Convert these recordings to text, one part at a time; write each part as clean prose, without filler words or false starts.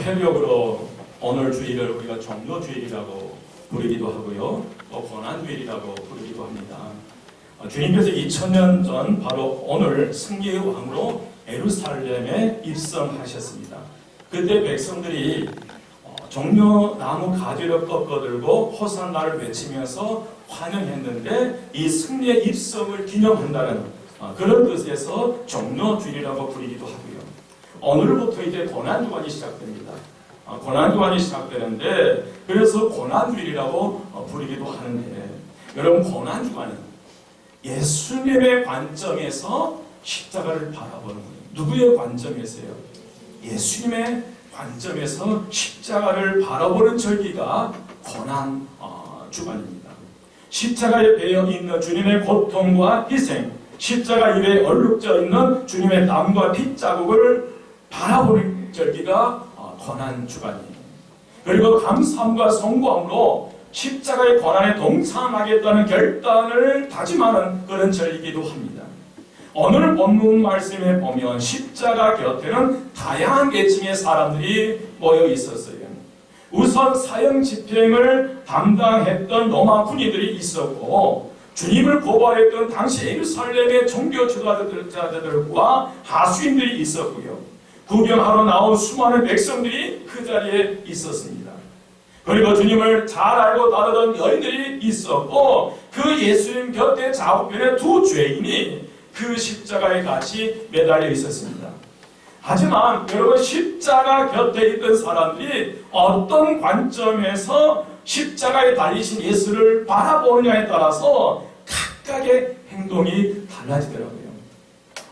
해력으로 오늘 주일을 우리가 종료주일이라고 부르기도 하고요, 또 고난주일이라고 부르기도 합니다. 주님께서 2000년 전 바로 오늘 승리의 왕으로 예루살렘에 입성하셨습니다. 그때 백성들이 종려나무 가지를 꺾어들고 호산나를 외치면서 환영했는데, 이 승리의 입성을 기념한다는 그런 뜻에서 종료주일이라고 부르기도 하고요. 오늘부터 이제 고난주간이 시작됩니다. 고난주간이 시작되는데, 그래서 고난주일이라고 부르기도 하는데, 여러분, 고난주간은 예수님의 관점에서 십자가를 바라보는 거예요. 누구의 관점에서요? 예수님의 관점에서 십자가를 바라보는 절기가 고난주간입니다. 십자가에 베어 있는 주님의 고통과 희생, 십자가 위에 얼룩져 있는 주님의 땀과 피 자국을 바라보는 절기가 고난주간이에요. 그리고 감사함과 송구함으로 십자가의 고난에 동참하겠다는 결단을 다짐하는 그런 절기이기도 합니다. 오늘 본문 말씀에 보면 십자가 곁에는 다양한 계층의 사람들이 모여 있었어요. 우선 사형 집행을 담당했던 로마 군인들이 있었고, 주님을 고발했던 당시 예루살렘의 종교 지도자들과 하수인들이 있었고요, 구경하러 나온 수많은 백성들이 그 자리에 있었습니다. 그리고 주님을 잘 알고 따르던 여인들이 있었고, 그 예수님 곁에 좌우편에 두 죄인이 그 십자가에 같이 매달려 있었습니다. 하지만 여러분, 십자가 곁에 있던 사람들이 어떤 관점에서 십자가에 달리신 예수를 바라보느냐에 따라서 각각의 행동이 달라지더라고요.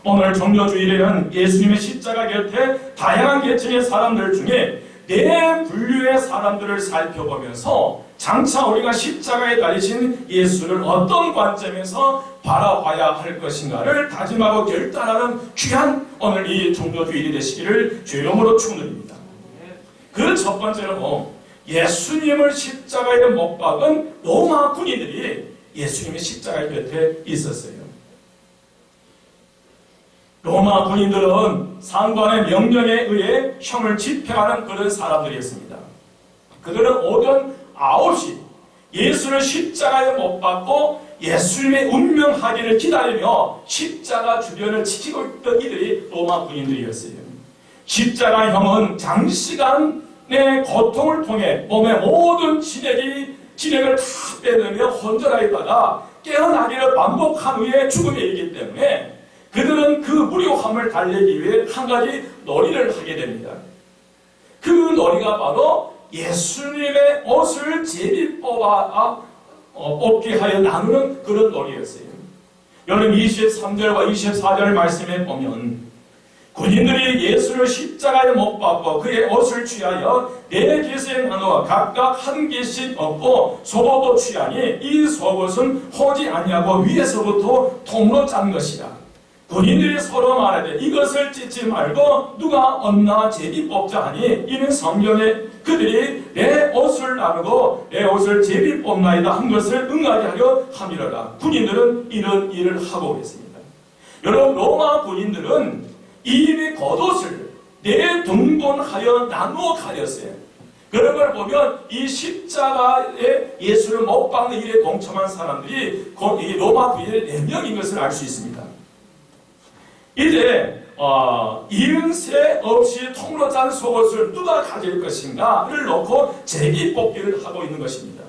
오늘 종료주일에는 예수님의 십자가 곁에 다양한 계층의 사람들 중에 네 분류의 사람들을 살펴보면서 장차 우리가 십자가에 달리신 예수를 어떤 관점에서 바라봐야 할 것인가를 다짐하고 결단하는 귀한 오늘 이 종료주일이 되시기를 주의 이름으로 축원드립니다. 그 첫 번째로 예수님을 십자가에 못 박은 로마 군인들이 예수님의 십자가 곁에 있었어요. 로마 군인들은 상관의 명령에 의해 형을 집행하는 그런 사람들이었습니다. 그들은 오전 9시 예수를 십자가에 못 박고 예수님의 운명하기를 기다리며 십자가 주변을 지키고 있던 이들이 로마 군인들이었어요. 십자가형은 장시간의 고통을 통해 몸의 모든 진액을 다 빼내며 혼절하였다가 깨어나기를 반복한 후에 죽음에 이르기 때문에 그들은 그 무료함을 달래기 위해 한 가지 놀이를 하게 됩니다. 그 놀이가 바로 예수님의 옷을 제비 뽑게 하여 나누는 그런 놀이였어요. 여러분, 23절과 24절 말씀에 보면 군인들이 예수를 십자가에 못 박고 그의 옷을 취하여 네 개의 나누어 각각 한 개씩 얻고 속옷도 취하니 이 속옷은 호지 아니하고 위에서부터 통으로 짠 것이라. 군인들이 서로 말하되 이것을 찢지 말고 누가 얻나 제비 뽑자 하니, 이는 성경에 그들이 내 옷을 나누고 내 옷을 제비 뽑나이다 한 것을 응하게 하려 함이로라. 군인들은 이런 일을 하고 있습니다. 여러분, 로마 군인들은 이미 겉옷을 네 등분하여 나누어 가렸어요. 그런 걸 보면 이 십자가에 예수를 못 박는 일에 동참한 사람들이 이 로마 군인의 4명인 것을 알 수 있습니다. 이제 이은새 없이 통으로 짠 속옷을 누가 가질 것인가를 놓고 제비 뽑기를 하고 있는 것입니다.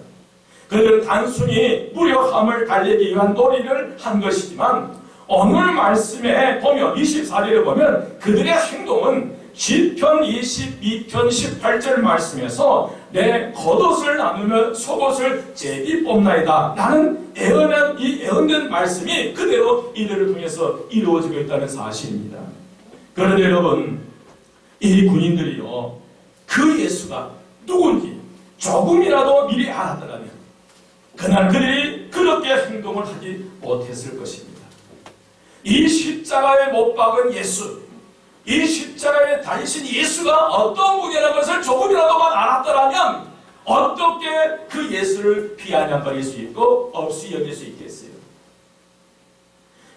그들은 단순히 무력함을 달래기 위한 놀이를 한 것이지만, 오늘 말씀에 보면 24절에 보면 그들의 행동은 시편 22편 18절 말씀에서 내 겉옷을 나누며 속옷을 제비 뽑나이다 라는 애언된 말씀이 그대로 이들을 통해서 이루어지고 있다는 사실입니다. 그런데 여러분, 이 군인들이요, 그 예수가 누군지 조금이라도 미리 알았더라면 그날 그들이 그렇게 행동을 하지 못했을 것입니다. 이 십자가에 못 박은 예수, 이 십자가에 달리신 예수가 어떤 분이라는 것을 조금이라도만 알았더라면 어떻게 그 예수를 비아냥거릴 수 있고 없이 여길 수 있겠어요?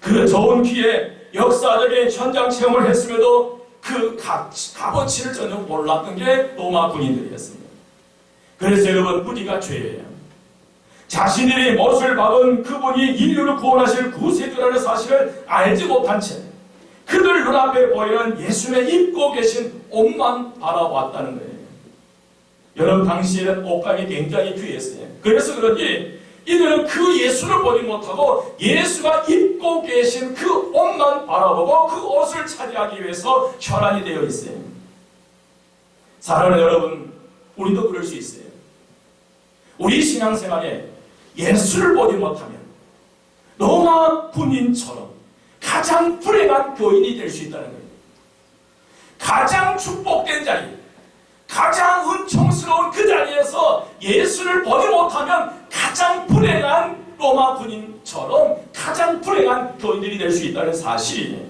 그 좋은 기회에 역사적인 현장 체험을 했음에도 그 값어치를 전혀 몰랐던 게 로마 군인들이었습니다. 그래서 여러분, 우리가 죄예요. 자신들이 못을 박은 그분이 인류를 구원하실 구세주라는 사실을 알지 못한 채 그들 눈앞에 보이는 예수님의 입고 계신 옷만 바라봤다는 거예요. 여러분, 당시에는 옷감이 굉장히 귀했어요. 그래서 그런지 이들은 그 예수를 보지 못하고 예수가 입고 계신 그 옷만 바라보고 그 옷을 차지하기 위해서 혈안이 되어 있어요. 사랑하는 여러분, 우리도 그럴 수 있어요. 우리 신앙생활에 예수를 보지 못하면 로마 군인처럼 가장 불행한 교인이 될 수 있다는 거예요. 가장 축복된 자리, 가장 은총스러운 그 자리에서 예수를 보지 못하면 가장 불행한 로마 군인처럼 가장 불행한 교인들이 될 수 있다는 사실이에요.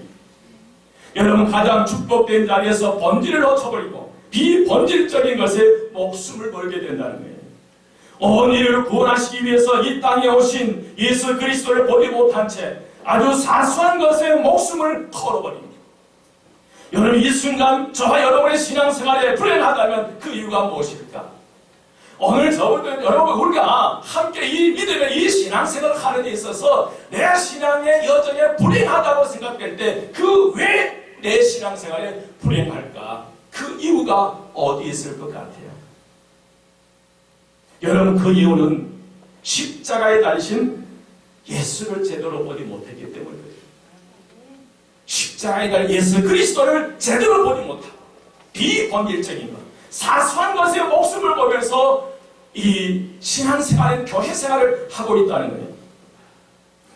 여러분, 가장 축복된 자리에서 본질을 놓쳐버리고 비본질적인 것에 목숨을 걸게 된다는 거예요. 온 인류를 구원하시기 위해서 이 땅에 오신 예수 그리스도를 보지 못한 채 아주 사소한 것에 목숨을 걸어버립니다. 여러분, 이 순간 저와 여러분의 신앙생활에 불행하다면 그 이유가 무엇일까? 오늘 여러분, 우리가 함께 이 믿음의 이 신앙생활을 하는 데 있어서 내 신앙의 여정에 불행하다고 생각될 때 그 왜 내 신앙생활에 불행할까? 그 이유가 어디 있을 것 같아요? 여러분, 그 이유는 십자가에 달리신 예수를 제대로 보지 못했기 때문이에요. 십자가에 달린 예수 그리스도를 제대로 보지 못하고 비본질적인 것, 사소한 것에 목숨을 걸면서 이 신앙생활인 교회생활을 하고 있다는 거예요.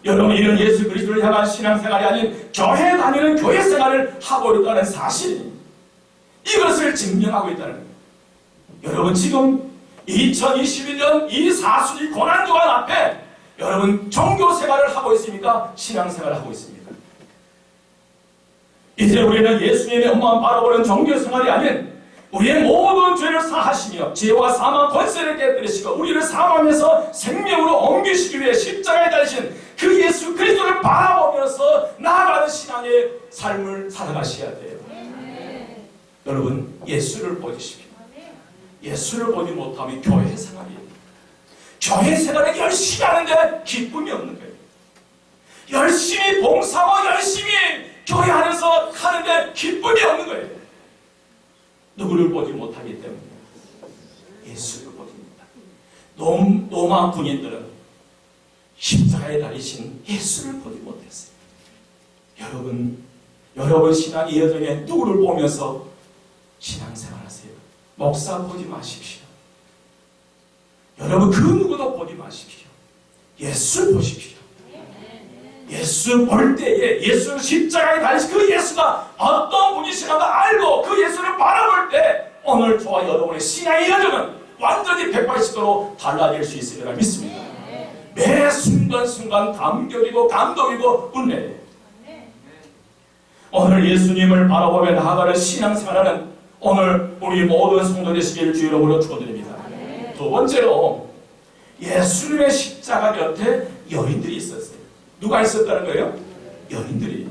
여러분, 이런 예수 그리스도를 향한 신앙생활이 아닌 교회 다니는 교회생활을 하고 있다는 사실, 이것을 증명하고 있다는 거예요. 여러분, 지금 2021년 이 사순위 고난주간 앞에 여러분, 종교생활을 하고 있습니까? 신앙생활을 하고 있습니까? 이제 우리는 예수님의 엄마만 바라보는 종교생활이 아닌 우리의 모든 죄를 사하시며 죄와 사망 권세를 깨뜨리시고 우리를 사망에서 생명으로 옮기시기 위해 십자가에 달리신 그 예수 그리스도를 바라보면서 나아가는 신앙의 삶을 살아가셔야 돼요. 여러분, 예수를 보십시오. 예수를 보지 못하면 교회 생활이에요. 교회 생활에 열심히 하는데 기쁨이 없는 거예요. 열심히 봉사하고 열심히 교회 안에서 하는데 기쁨이 없는 거예요. 누구를 보지 못하기 때문에 예수를 보지 못합니다. 로마 군인들은 십자가에 달리신 예수를 보지 못했어요. 여러분 신앙의 여정에 누구를 보면서 신앙생활하세요? 목사 보지 마십시오. 여러분, 그 누구도 보지 마십시오. 예수 보십시오. 예수 볼 때에 예수 십자가에 달리신 그 예수가 어떤 분이시라고 알고 그 예수를 바라볼 때 오늘 저와 여러분의 신앙의 여정은 완전히 180도로 달라질 수 있으리라 믿습니다. 매 순간순간 감격이고 감동이고 은혜예요. 오늘 예수님을 바라보며 나아가는 신앙생활하는 오늘 우리 모든 성도 되시기를 주 이름으로 축원드립니다. 두 번째로 예수님의 십자가 곁에 여인들이 있었어요. 누가 있었다는 거예요? 여인들이.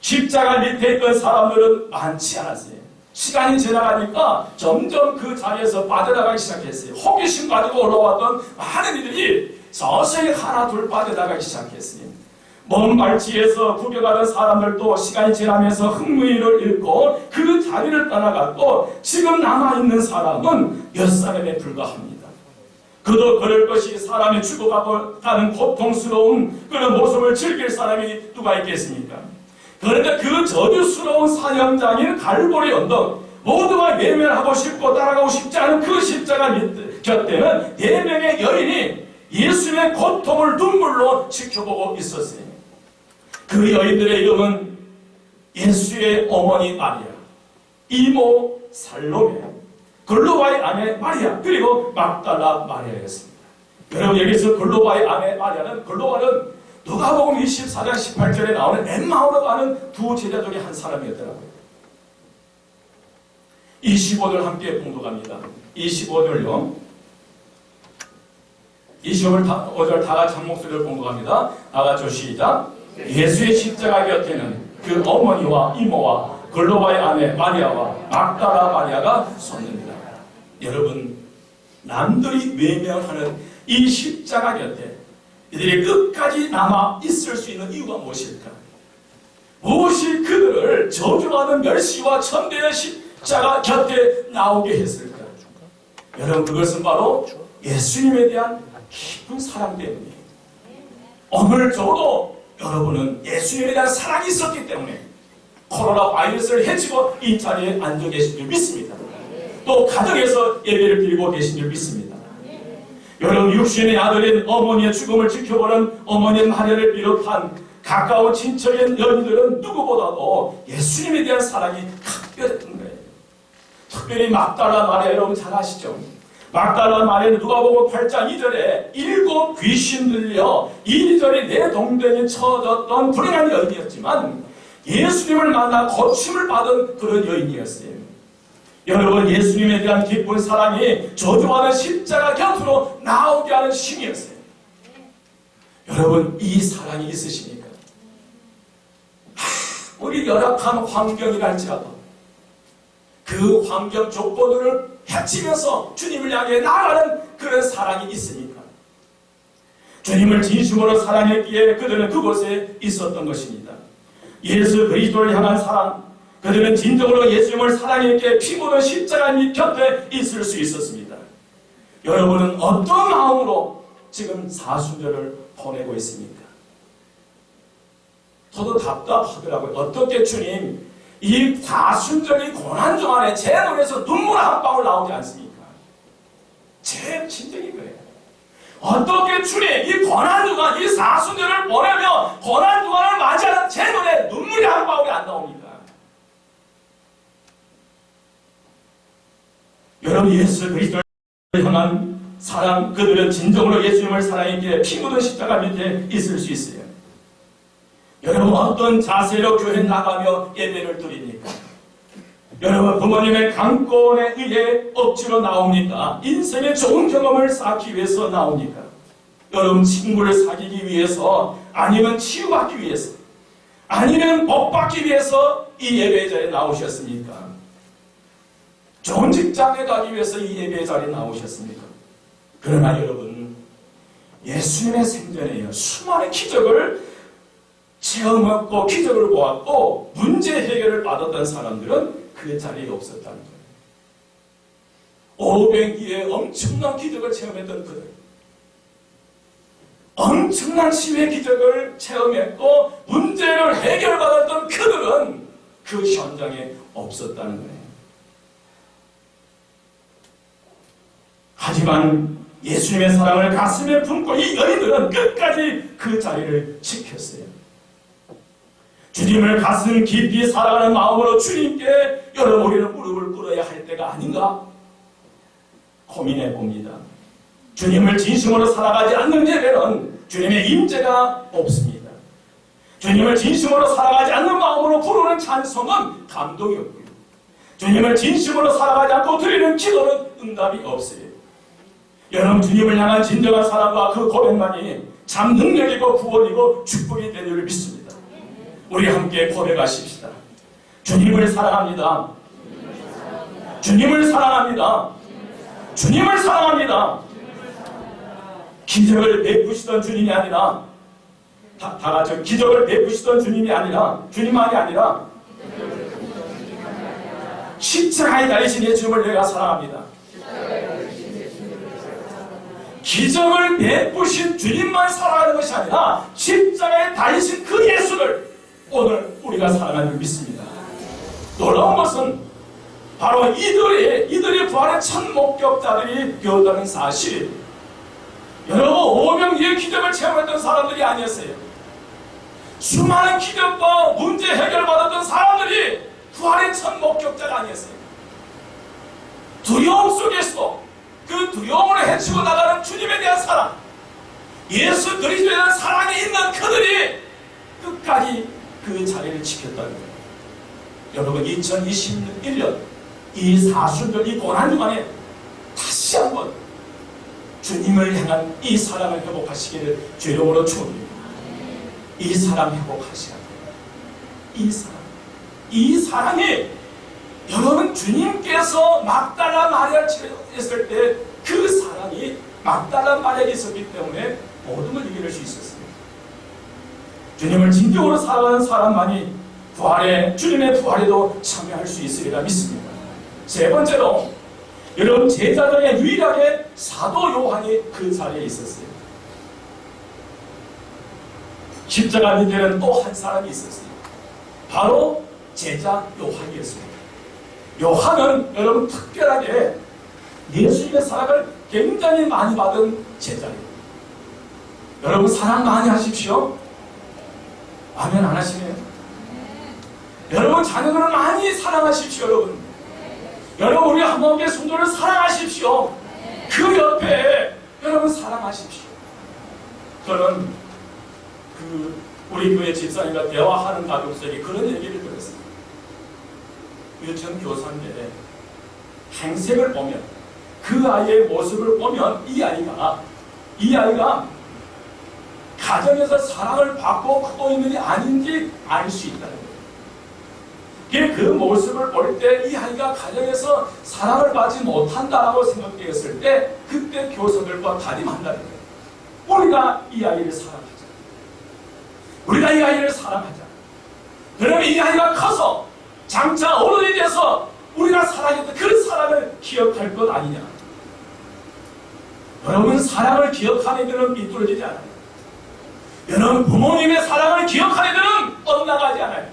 십자가 밑에 있던 사람들은 많지 않았어요. 시간이 지나가니까 점점 그 자리에서 빠져나가기 시작했어요. 호기심 가지고 올라왔던 많은 이들이 서서히 하나 둘 빠져나가기 시작했어요. 먼 발치에서 구경하던 사람들도 시간이 지나면서 흥미를 잃고 그 자리를 떠나갔고 지금 남아있는 사람은 몇 사람에 불과합니다. 그도 그럴 것이 사람이 죽어가고 가는 고통스러운 그런 모습을 즐길 사람이 누가 있겠습니까? 그런데 그 저주스러운 사형장인 갈보리 언덕, 모두가 외면하고 싶고 따라가고 싶지 않은 그 십자가 곁에는 4명의 여인이 예수님의 고통을 눈물로 지켜보고 있었어요. 그 여인들의 이름은 예수의 어머니 마리아, 이모 살로메, 글로바의 아내 마리아, 그리고 막달라 마리아였습니다. 여러분, 여기서 글로바의 아내 마리아는, 글로바는 누가복음 24장 18절에 나오는 엠마오로 가는 두 제자 중에 한 사람이었더라고요. 25절 함께 봉독합니다. 25절요. 25절 다 같이 한 목소리를 봉독합니다. 다 같이 시작. 예수의 십자가 곁에는 그 어머니와 이모와 글로바의 아내 마리아와 막달라 마리아가 섰습니다. 여러분, 남들이 외면하는 이 십자가 곁에 이들이 끝까지 남아 있을 수 있는 이유가 무엇일까? 무엇이 그들을 저주하는 멸시와 천대의 십자가 곁에 나오게 했을까? 여러분, 그것은 바로 예수님에 대한 깊은 사랑 때문이에요. 오늘저도 여러분은 예수님에 대한 사랑이 있었기 때문에 코로나 바이러스를 해치고 이 자리에 앉아 계신 줄 믿습니다. 또 가정에서 예배를 드리고 계신 줄 믿습니다. 여러분, 육신의 아들인 어머니의 죽음을 지켜보는 어머니 마리아를 비롯한 가까운 친척인 연인들은 누구보다도 예수님에 대한 사랑이 각별했던 거예요. 특별히 막달라 마리아, 여러분 잘 아시죠? 막달라 마리아는 누가복음 8장 2절에 7 귀신 들려 이리저리 내동댕이 쳐졌던 불행한 여인이었지만 예수님을 만나 고침을 받은 그런 여인이었어요. 여러분, 예수님에 대한 깊은 사랑이 저주하는 십자가 곁으로 나오게 하는 힘이었어요. 여러분, 이 사랑이 있으십니까? 우리 열악한 환경이랄지라도 그 환경 조건을 해치면서 주님을 향해 나아가는 그런 사랑이 있습니까? 주님을 진심으로 사랑했기에 그들은 그곳에 있었던 것입니다. 예수 그리스도를 향한 사랑, 그들은 진정으로 예수님을 사랑했기에 피 묻은 십자가 곁에 있을 수 있었습니다. 여러분은 어떤 마음으로 지금 사순절을 보내고 있습니까? 저도 답답하더라고요. 어떻게 주님, 이 사순절이 고난 중 안에 제 눈에서 눈물 한 방울 나오지 않습니까? 제 심정인 거예요. 어떻게 주님, 이 고난 주간, 이 사순절을 보내며 고난 주간을 맞이하는 제 눈에 눈물이 한 방울이 안 나옵니까? 여러분, 예수 그리스도를 향한 사랑, 그들은 진정으로 예수님을 사랑했기에 피 묻은 십자가 밑에 있을 수 있어요. 여러분, 어떤 자세로 교회 나가며 예배를 드립니까? 여러분, 부모님의 강권에 의해 억지로 나옵니까? 인생의 좋은 경험을 쌓기 위해서 나옵니까? 여러분, 친구를 사귀기 위해서, 아니면 치유받기 위해서, 아니면 복받기 위해서 이 예배 자리에 나오셨습니까? 좋은 직장에 가기 위해서 이 예배 자리에 나오셨습니까? 그러나 여러분, 예수님의 생전에요, 수많은 기적을 체험했고 기적을 보았고 문제 해결을 받았던 사람들은 그 자리에 없었다는 거예요. 500기의 엄청난 기적을 체험했던 그들, 엄청난 치유의 기적을 체험했고 문제를 해결받았던 그들은 그 현장에 없었다는 거예요. 하지만 예수님의 사랑을 가슴에 품고 이 여인들은 끝까지 그 자리를 지켰어요. 주님을 가슴 깊이 사랑하는 마음으로 주님께 여러분, 우리는 무릎을 꿇어야 할 때가 아닌가 고민해 봅니다. 주님을 진심으로 사랑하지 않는 예배는 주님의 임재가 없습니다. 주님을 진심으로 사랑하지 않는 마음으로 부르는 찬송은 감동이 없고요. 주님을 진심으로 사랑하지 않고 드리는 기도는 응답이 없어요. 여러분, 주님을 향한 진정한 사랑과 그 고백만이 참 능력이고 구원이고 축복이 되는 줄 믿습니다. 우리 함께 고백하십시다. 주님을 사랑합니다. 주님을 사랑합니다. 주님을 사랑합니다. 기적을 베푸시던 주님이 아니라, 다 같이 기적을 베푸시던 주님이 아니라, 주님만이 아니라 십자가에 달리신 예수님을 내가 사랑합니다. 기적을 베푸신 주님만 사랑하는 것이 아니라 십자가에 달리신 그 예수를 오늘 우리가 사랑하는 줄 믿습니다. 놀라운 것은 바로 이들이 부활의 첫 목격자들이 되었다는 사실. 여러분, 5명의 기적을 체험했던 사람들이 아니었어요. 수많은 기적과 문제 해결받았던 사람들이 부활의 첫 목격자가 아니었어요. 두려움 속에서도 그 두려움을 헤치고 나가는 주님에 대한 사랑, 예수 그리스도에 대한 사랑이 있는 그들이 끝까지 그 자리를 지켰다는 거예요. 여러분, 2021년 이 사순절, 이 고난주간에 다시 한번 주님을 향한 이 사랑을 회복하시기를 주 이름으로 축원드립니다. 이 사랑 회복하셔야 돼요. 이 사랑. 이 사랑이 여러분 주님께서 막달라 마리아를 치료했을 때 그 사랑이 막달라 마리아에 있었기 때문에 모든 걸 이겨낼 수 있었습니다. 주님을 진정으로 사랑하는 사람만이 부활에, 주님의 부활에도 참여할 수 있으리라 믿습니다. 세 번째로 여러분 제자 중에 유일하게 사도 요한이 그 자리에 있었어요. 십자가 밑에는 또 한 사람이 있었어요. 바로 제자 요한이었습니다. 요한은 여러분 특별하게 예수님의 사랑을 굉장히 많이 받은 제자예요. 여러분 사랑 많이 하십시오. 아멘 안 하시네요. 여러분 자녀들을 많이 사랑하십시오. 여러분 우리 한번께 성도를 사랑하십시오. 그 옆에 여러분 사랑하십시오. 저는 우리 교회 집사님과 대화하는 가족 속에 그런 얘기를 들었어요. 유치원 교사인데 행색을 보면, 그 아이의 모습을 보면 이 아이가 가정에서 사랑을 받고 크고 있는지 아닌지 알 수 있다는 거예요. 그 모습을 볼 때 이 아이가 가정에서 사랑을 받지 못한다라고 생각되었을 때 그때 교사들과 다짐한다는 거예요. 우리가 이 아이를 사랑하자. 우리가 이 아이를 사랑하자. 그러면 이 아이가 커서 장차 어른이 돼서 우리가 사랑했던 그 사랑을 기억할 것 아니냐. 여러분 사랑을 기억하는 이들은 삐뚤어지지 않아요. 여러분 부모님의 사랑을 기억하는 이들은 엇나가지 않아요.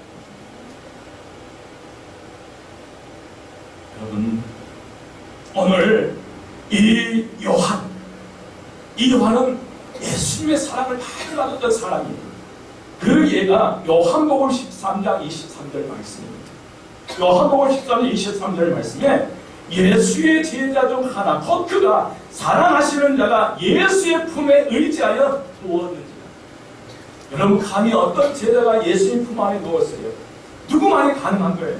여러분 오늘 이 요한은 예수님의 사랑을 많이 받았던 사람이에요. 그 예가 요한복음 13장 23절 말씀입니다. 요한복음 13장 23절 말씀에 예수의 제자 중 하나 곧 그가 사랑하시는 자가 예수의 품에 의지하여 누웠는지라. 여러분 감히 어떤 제자가 예수님 품 안에 누웠어요? 누구만이 가능한 거예요?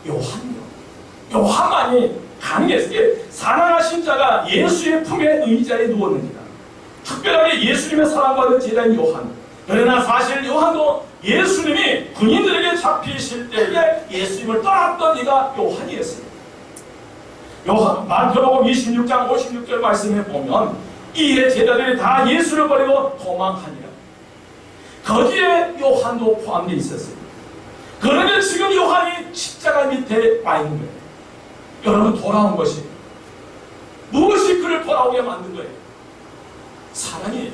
요한이요. 요한만이 가능했어요. 사랑하신 자가 예수의 품에 의지하여 누웠는지라. 특별하게 예수님의 사랑받은 제자인 요한. 그러나 사실 요한도 예수님이 군인들에게 잡히실 때에 예수님을 떠났던 이가 요한이었어요. 요한 마태복음 26장 56절 말씀에 보면 이에 제자들이 다 예수를 버리고 도망하니라. 거기에 요한도 포함되어 있었어요. 그런데 지금 요한이 십자가 밑에 와 있는 거예요. 여러분 돌아온 것이 무엇이 그를 돌아오게 만든 거예요? 사랑이에요.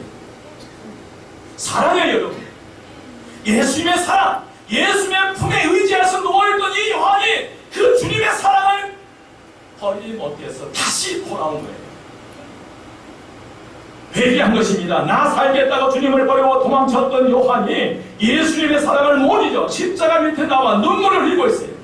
사랑이에요, 여러분. 예수님의 사랑, 예수님의 품에 의지해서 누워있던 이 요한이 그 주님의 사랑을 버리지 못해서 다시 돌아온 거예요. 회개한 것입니다. 나 살겠다고 주님을 버리고 도망쳤던 요한이 예수님의 사랑을 못 잊어 십자가 밑에 나와 눈물을 흘리고 있어요.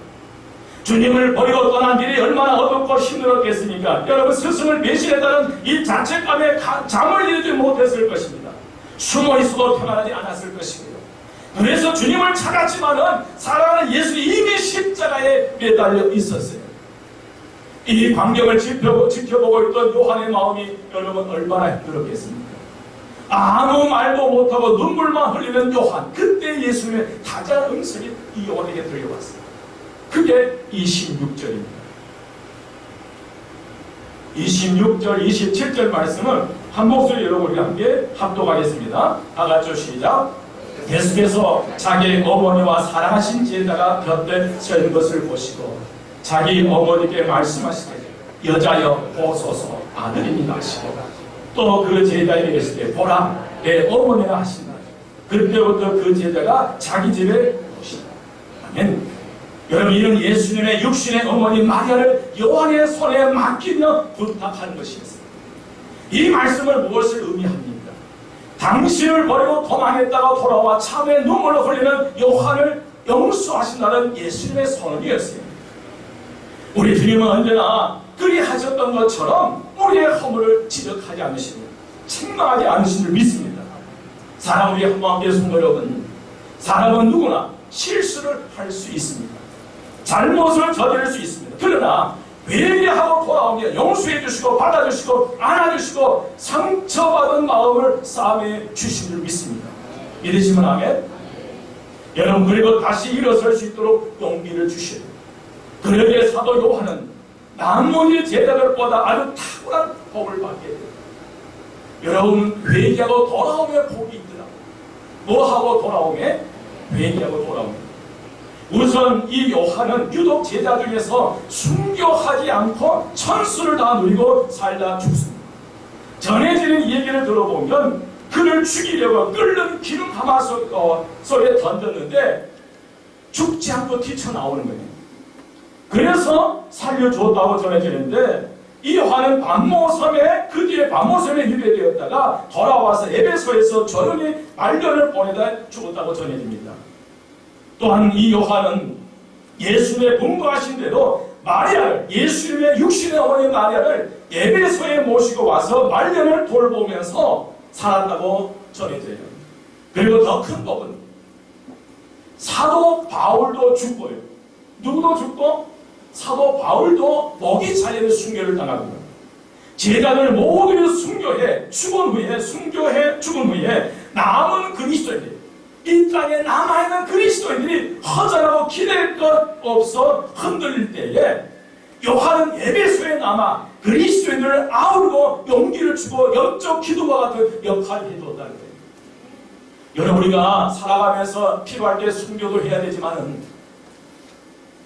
주님을 버리고 떠난 길이 얼마나 어둡고 힘들었겠습니까? 여러분 스승을 배신했다는 이 자책감에 잠을 이루지 못했을 것입니다. 숨어 있어도 평안하지 않았을 것이고요. 그래서 주님을 찾았지만은 사랑하는 예수님이 이미 십자가에 매달려 있었어요. 이 광경을 지켜보고 있던 요한의 마음이 여러분 얼마나 힘들었겠습니까? 아무 말도 못하고 눈물만 흘리는 요한. 그때 예수님의 다정한 음성이 이 요한에게 들려왔어요. 그게 26절입니다. 26절, 27절 말씀을 한 목소리 여러분 우리 함께 합독하겠습니다. 다 같이 시작. 예수께서 자기 어머니와 사랑하신 제자가 곁에 서 있는 것을 보시고 자기 어머니께 말씀하시되 여자여 보소서 아들이니 하시고 또 그 제자에게 이르시되 보라 내 어머니라 하신다. 그때부터 그 제자가 자기 집에 오시다. 아멘. 여러분 이는 예수님의 육신의 어머니 마리아를 요한의 손에 맡기며 부탁하는 것이었습니다. 이 말씀을 무엇을 의미합니까? 당신을 버리고 도망했다가 돌아와 참에 눈물을 흘리는 요한을 용서하신다는 예수님의 선언이었어요. 우리 주님은 언제나 그리하셨던 것처럼 우리의 허물을 지적하지 않으시고 책망하지 않으신 줄 믿습니다. 사랑 우리 한마음의 성도 여러분, 사람은 누구나 실수를 할 수 있습니다. 잘못을 저지를 수 있습니다. 그러나 회개하고 돌아오면 용서해 주시고 받아주시고 안아주시고 상처받은 마음을 싸매 주신 줄 믿습니다. 믿으시면 아멘. 여러분, 그리고 다시 일어설 수 있도록 용기를 주시고, 그러기에 사도 요한은 나머지 제자들보다 아주 탁월한 복을 받게 됩니다. 여러분, 회개하고 돌아오면 복이 있더라. 뭐하고 돌아오면? 회개하고 돌아오면. 우선 이 요한은 유독 제자 중에서 순교하지 않고 천수를 다 누리고 살다 죽습니다. 전해지는 얘기를 들어보면 그를 죽이려고 끓는 기름 가마솥에 던졌는데 죽지 않고 튀쳐나오는 거예요. 그래서 살려줬다고 전해지는데, 이 요한은 반모섬에, 그 뒤에 반모섬에 유배되었다가 돌아와서 에베소에서 조용히 말년을 보내다 죽었다고 전해집니다. 또한 이 요한은 예수님의 분부하신 대로 마리아를, 예수님의 육신의 어머니 마리아를 에베소에 모시고 와서 말년을 돌보면서 살았다고 전해져요. 그리고 더 큰 복은 사도 바울도 죽고요. 누구도 죽고 사도 바울도 목이 잘리는 순교를 당합니다. 제자들 모두 순교해 죽은 후에 남은 그리스도인들, 이 땅에 남아있는 그리스도인들이 허전하고 기댈 것 없어 흔들릴 때에 요한은 에베소에 남아 그리스도인들을 아우르고 용기를 주고 영적 기도와 같은 역할을 해줬다는 거예요. 여러분, 우리가 살아가면서 필요할 때 순교도 해야 되지만은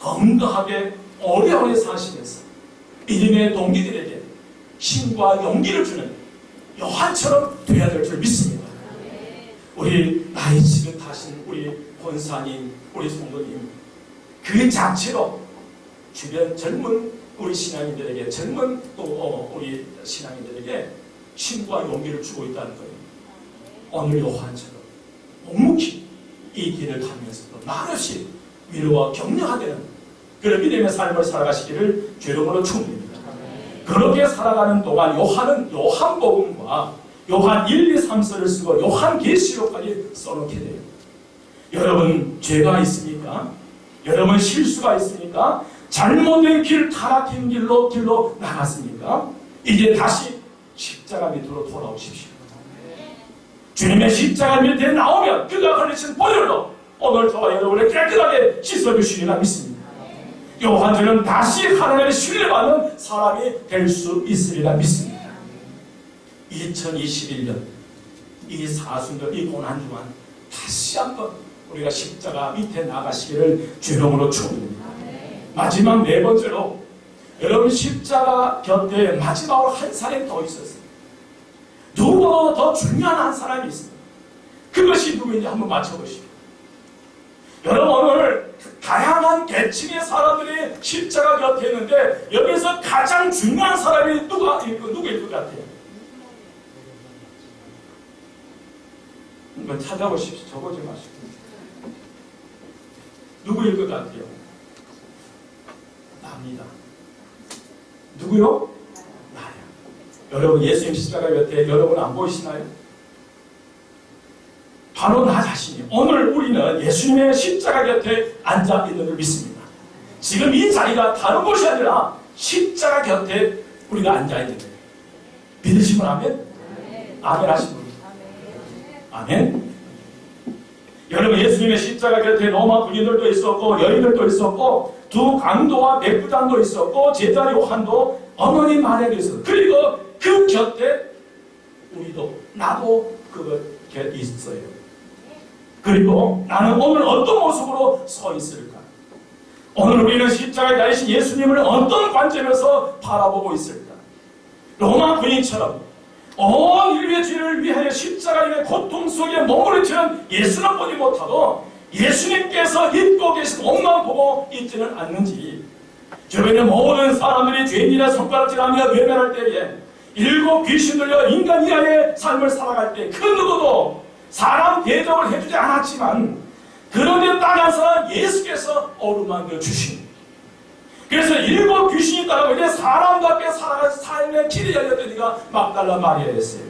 건강하게 오래오래 사시면서 믿음의 동기들에게 힘과 용기를 주는 요한처럼 되어야 될 줄 믿습니다. 우리 나이 지긋하신 우리 권사님, 우리 성도님, 그 자체로 주변 젊은 우리 신앙인들에게, 젊은 또 우리 신앙인들에게 힘과 용기를 주고 있다는 거예요. 오늘 요한처럼 묵묵히 이 길을 가면서도 많으시 위로와 격려하되는 그런 믿음의 삶을 살아가시기를 주름으로 축원드립니다. 그렇게 살아가는 동안 요한은 요한복음과 요한 1, 2, 3서를 쓰고 요한계시록까지 써놓게 돼요. 여러분, 죄가 있습니까? 여러분, 실수가 있습니까? 잘못된 길, 타락한 길로 나갔습니까? 이제 다시 십자가 밑으로 돌아오십시오. 주님의 십자가 밑에 나오면 그가 흘리신 보혈로 오늘 저와 여러분을 깨끗하게 씻어주시리라 믿습니다. 요한처럼 다시 하나님의 신뢰받는 사람이 될 수 있으리라 믿습니다. 2021년 이 사순절, 이 고난주간 다시 한번 우리가 십자가 밑에 나가시기를 주님으로 축원드립니다. 마지막 네 번째로, 여러분, 십자가 곁에 마지막으로 한 사람이 더 있었어요. 누구보다 더 중요한 한 사람이 있습니다. 그것이 누구인지 한번 맞춰보시죠. 여러분, 오늘 다양한 계층의 사람들이 십자가 곁에 있는데 여기서 가장 중요한 사람이 누구일 것 같아요? 한번 찾아보십시오. 적어지 마시고. 누구일 것 같아요? 나입니다. 누구요? 나요. 여러분, 예수님 십자가 곁에 여러분 안 보이시나요? 바로 나 자신이에요. 오늘 우리는 예수님의 십자가 곁에 앉아 있는 줄 믿습니다. 지금 이 자리가 다른 곳이 아니라 십자가 곁에 우리가 앉아 있는 거예요. 믿으시면 아멘? 아멘 하시면 아멘. 여러분, 예수님의 십자가 곁에 로마 군인들도 있었고 여인들도 있었고 두 강도와 백부장도 있었고 제자 요한도 어머니 마리아도 있었고, 그리고 그 곁에 우리도, 나도 그 곁에 있어요. 그리고 나는 오늘 어떤 모습으로 서 있을까? 오늘 우리는 십자가에 달리신 예수님을 어떤 관점에서 바라보고 있을까? 로마 군인처럼 온 인류의 죄를 위하여 십자가의 고통 속에 머무르치는 예수는 보지 못하고 예수님께서 입고 계신 옷만 보고 있지는 않는지, 주변의 모든 사람들이 죄인이라 손가락질하며 외면할 때에 일곱 귀신 들려 인간 이하의 삶을 살아갈 때 그 누구도 사람 대접을 해주지 않았지만 그런데 따라서 예수께서 어루만져 주신, 그래서 일곱 귀신이 따라고 이제 사람답게 살아갈 삶의 길이 열렸더니가 막달라 마리아였어요.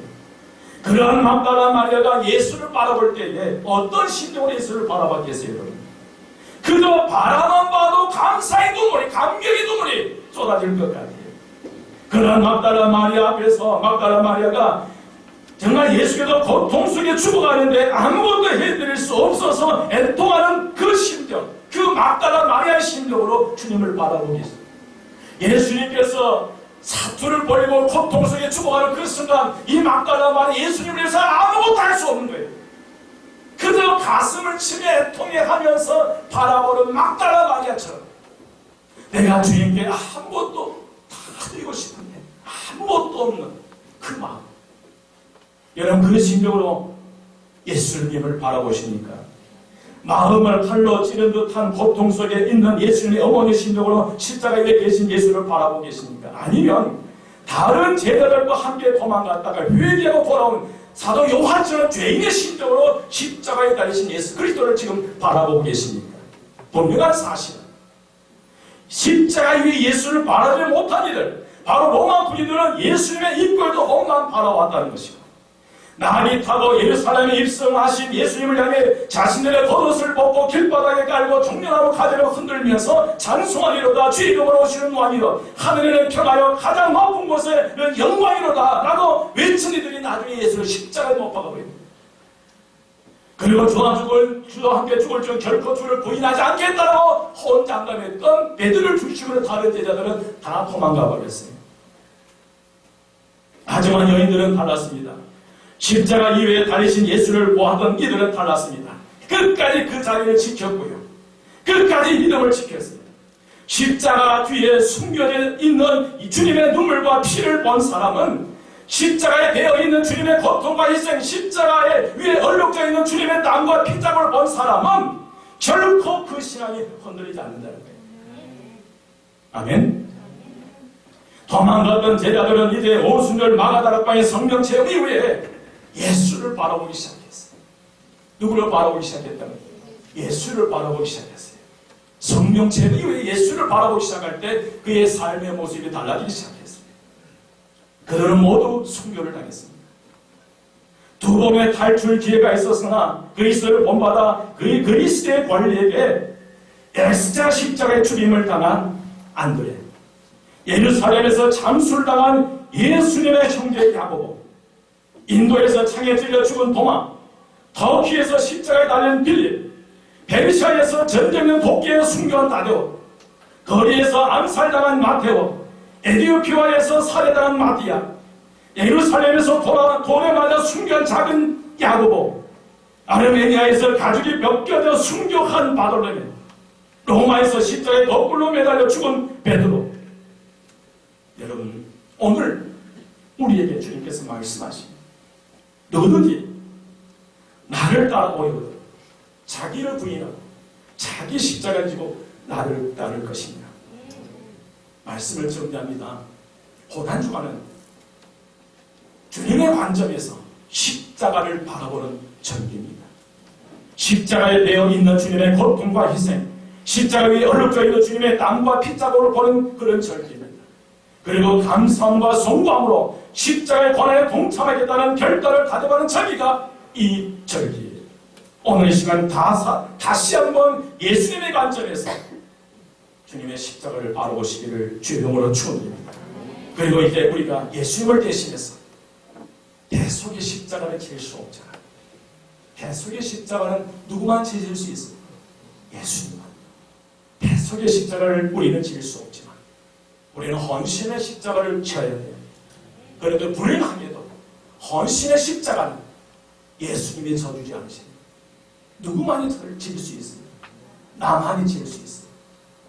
그런 막달라 마리아가 예수를 바라볼 때에 어떤 심정으로 예수를 바라봤겠어요, 여러분? 그저 바라만 봐도 감사의 눈물이, 감격의 눈물이 쏟아질 것 같아요. 그런 막달라 마리아 앞에서 막달라 마리아가 정말 예수께서 고통 속에 죽어가는데 아무것도 해드릴 수 없어서 애통하는 그 심정, 그 막달라 마리아의 심정으로 주님을 바라보고 계십니다. 예수님께서 사투를 벌이고 고통 속에 죽어가는 그 순간 이 막달라 마리아 예수님을 위해서 아무것도 할 수 없는 거예요. 그저 가슴을 치며 애통해하면서 바라보는 막달라 마리아처럼 내가 주님께 아무것도 다 드리고 싶은데 아무것도 없는 그 마음. 여러분 그 심정으로 예수님을 바라보시니까 마음을 칼로 찌른 듯한 고통 속에 있는 예수님의 어머니 심정으로 십자가 위에 계신 예수를 바라보고 계십니까? 아니면 다른 제자들과 함께 도망갔다가 회개하고 돌아온 사도 요한처럼 죄인의 심정으로 십자가에 달리신 예수 그리스도를 지금 바라보고 계십니까? 분명한 사실은 십자가 위에 예수를 바라지 못한 이들, 바로 로마 군인들은 예수님의 입술도 옷만 바라왔다는 것이고 나귀 타고 예루살렘에 입성하신 예수님을 향해 자신들의 겉옷을 벗고 길바닥에 깔고 종려나무 가지로 흔들면서 찬송하기로다 주의 이름으로 오시는 왕이여 하늘에는 평하여 가장 높은 곳에는 영광이로다 라고 외친 이들이 나중에 예수를 십자가에 못 박아버립니다. 그리고 주와 함께 죽을 줄 결코 주를 부인하지 않겠다고 혼장담했던 베드로를 중심으로 다른 제자들은 다 도망가 버렸어요. 하지만 여인들은 달랐습니다. 십자가 이외에 달리신 예수를 보았던 이들은 달랐습니다. 끝까지 그 자리를 지켰고요. 끝까지 믿음을 지켰습니다. 십자가 뒤에 숨겨져 있는 이 주님의 눈물과 피를 본 사람은 십자가에 되어 있는 주님의 고통과 희생, 십자가에 위에 얼룩져 있는 주님의 땀과 피자국을 본 사람은 결코 그 신앙이 흔들리지 않는다는 거예요. 아멘. 도망갔던 제자들은 이제 오순절 마가다락방의 성령 체험 이후에 예수를 바라보기 시작했어요. 누구를 바라보기 시작했다는 거예요? 예수를 바라보기 시작했어요. 성령 체험 이후에 예수를 바라보기 시작할 때 그의 삶의 모습이 달라지기 시작했어요. 그들은 모두 순교를 당했습니다. 두 번의 탈출 기회가 있었으나 그리스도를 본받아 그의 그리스도의 권리에게 S자 십자가의 죽임을 당한 안드레, 예루살렘에서 잠수를 당한 예수님의 형제 야고보, 인도에서 창에 찔려 죽은 도마, 터키에서 십자가에 달린 빌립, 페르시아에서 전쟁의 도끼에 숨겨온 다데오, 거리에서 암살당한 마테오, 에디오피아에서 살해당한 마티아, 예루살렘에서 돌에 맞아 숨겨온 작은 야고보, 아르메니아에서 가죽이 벗겨져 순교한 바돌레메, 로마에서 십자가에 거꾸로 매달려 죽은 베드로. 여러분, 오늘 우리에게 주님께서 말씀하십니다. 너희들이 나를 따라오거든 자기를 부인하고 자기 십자가를 지고 나를 따를 것이냐. 말씀을 정리합니다. 고난주간은 주님의 관점에서 십자가를 바라보는 절기입니다. 십자가에 되어 있는 주님의 고통과 희생, 십자가 위에 얼룩져 있는 주님의 땀과 피자국을 보는 그런 절기입니다. 그리고 감사함과 송구함으로 십자가의 고난에 동참하겠다는 결단을 가져가는 절기가 이 절기예요. 오늘 이 시간 다시 한번 예수님의 관점에서 주님의 십자가를 바라보시기를 주의 이름으로 축원드립니다. 그리고 이제 우리가 예수님을 대신해서 대속의 십자가를 질 수 없잖아. 대속의 십자가는 누구만 지실 수 있어요? 예수님만. 대속의 십자가를 우리는 질 수 없지만 우리는 헌신의 십자가를 져야 돼요. 그래도 불행하게도 헌신의 십자가는 예수님이 져주지 않으십니다. 누구만이 질 수 있어요? 나만이 질 수 있어요.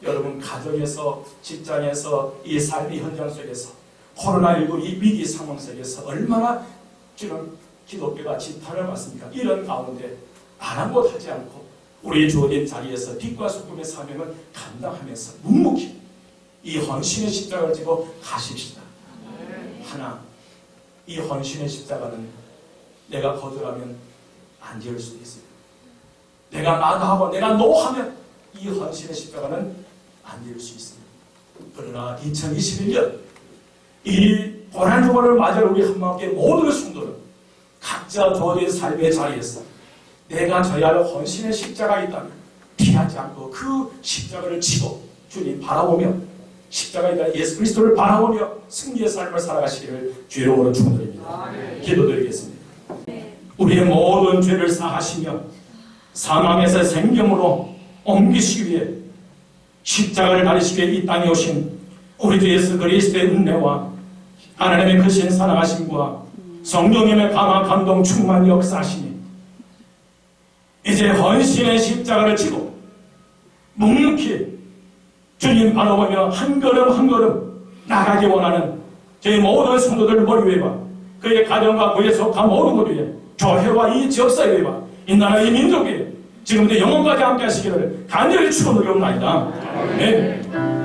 여러분, 가정에서, 직장에서, 이 삶의 현장 속에서, 코로나19 이 위기 상황 속에서 얼마나 지금 기독교가 지탄을 받습니까? 이런 가운데 아랑곳하지 않고 우리 주어진 자리에서 빛과 소금의 사명을 감당하면서 묵묵히 이 헌신의 십자가를 지고 가십시다. 하나, 이 헌신의 십자가는 내가 거절하면 안 지을 수도 있어요. 내가 나가하고 내가 노하면 이 헌신의 십자가는 안 지을 수 있습니다. 그러나 2021년 이 고난주간을 맞이할 우리 한마음께 모든 성도는 각자 주어진 삶의 자리에서 내가 져야 할 헌신의 십자가 있다면 피하지 않고 그 십자가를 지고 주님 바라보며 십자가에 예수 그리스도를 바라보며 승리의 삶을 살아가시기를 주의 이름으로 축원드립니다. 기도드리겠습니다. 우리의 모든 죄를 사하시며 사망에서 생명으로 옮기시기 위해 십자가를 달리시기 위해 이 땅에 오신 우리 주 예수 그리스도의 은혜와 하나님의 크신 사랑하심과 성령님의 강한 감동 충만 역사하시니 이제 헌신의 십자가를 지고 묵묵히 주님 바라보며 한 걸음 한 걸음 나가기 원하는 저희 모든 성도들 머리 위에와 그의 가정과 그에 속한 모든 것 위에 교회와 이 지역사회 위에와 이 나라 이 민족 위에 지금부터 영원까지 함께 하시기를 간절히 축원드리옵나이다. 아멘.